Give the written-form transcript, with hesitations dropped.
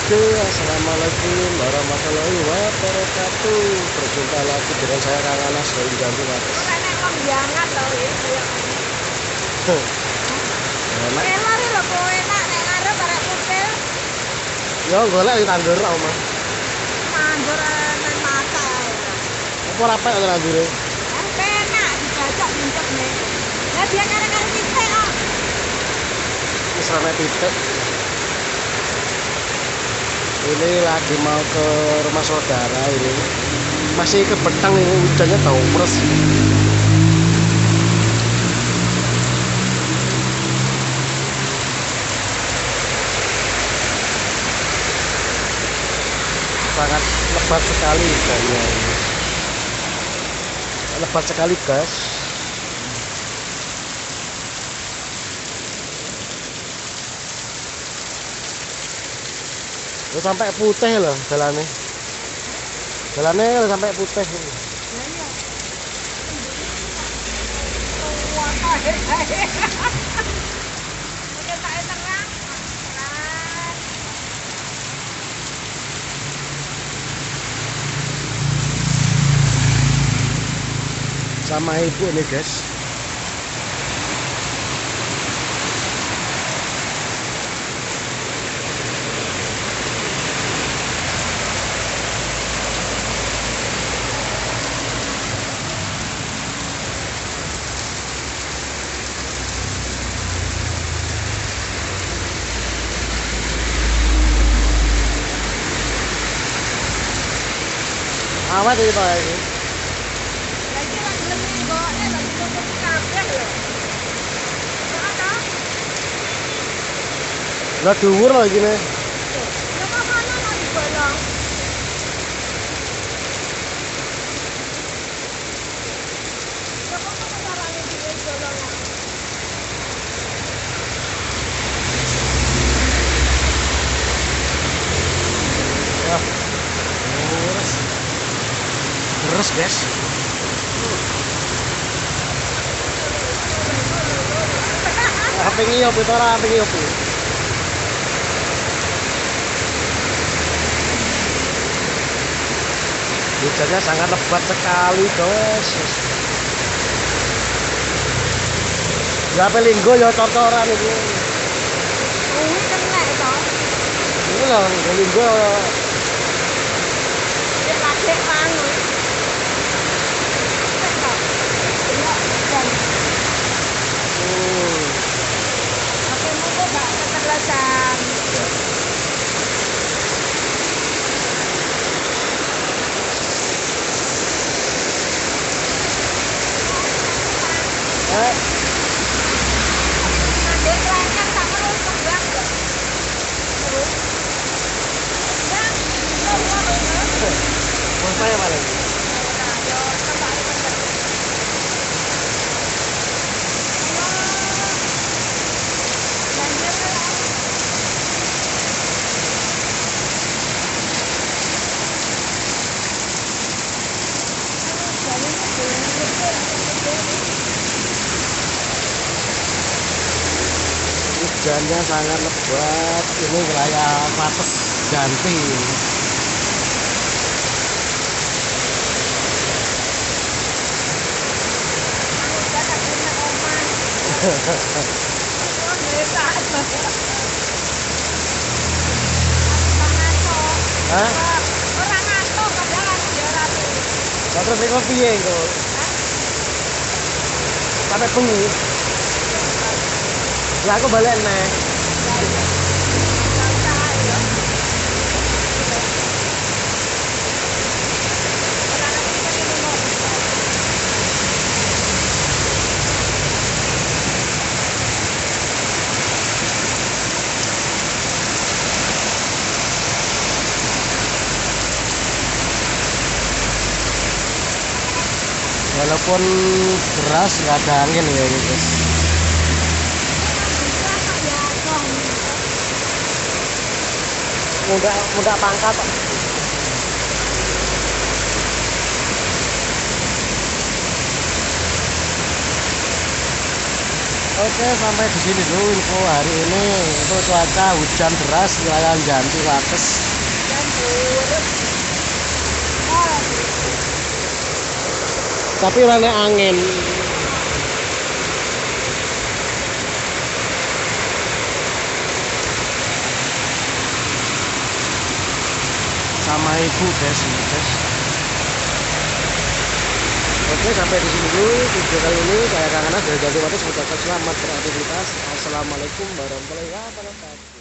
Oke, assalamualaikum warahmatullahi wabarakatuh. Berjumpa lagi dengan saya Kang Anas dari Gantung Atas. Jangan tau ya, kayak Enak. lari lho kowe enak nek ngarep arek kucil. Yo golek di tandur omah. Tandur nang mata. Apa rapet ora tandure? Enak dibajak bincekne. Lah dia karek-karek titik kok. Wis rame titik. Ini lagi mau ke rumah saudara ini. Masih ke petang ini hujannya tahu pres. Sangat lebat sekali hujannya ini. Lebat sekali guys. Udah sampai putih loh jalannya. Jalannya udah sampai putih. Sama ibu nih guys. Awet iki to iki. Lagi lan gelem gone lagi tutup kabeh lho. Ana. Lah dhuwur lho iki ne. Ya kok ana nang digolong. Ya kok ana carane digolong. Wah. Terus guys. Apa ini opo to ora apa iki opo? Hujannya sangat lebat sekali guys. Ya pelinggo ya cor-coran iki. Kuwi kena to. Ini lho pelinggo. Nek lagi anu. Saya paling. Hujannya sangat lebat. Ini wilayah Pates Ganti. Hah? Orang ngantuk padahal ora Lah terus iki piye engko? Sampai bengi. Lah aku balik neh. Walaupun deras nggak ada angin ya guys. Mudah pangkat. Oke, sampai di sini dulu info hari ini. Untuk cuaca hujan deras, wilayah ganti wates. Tapi rane angin. Sama ibu guys, ini guys. Oke, sampai di sini dulu video kali ini. Saya Kang Anas dari Ganti Wates mengucapkan selamat beraktivitas. Assalamualaikum warahmatullahi wabarakatuh.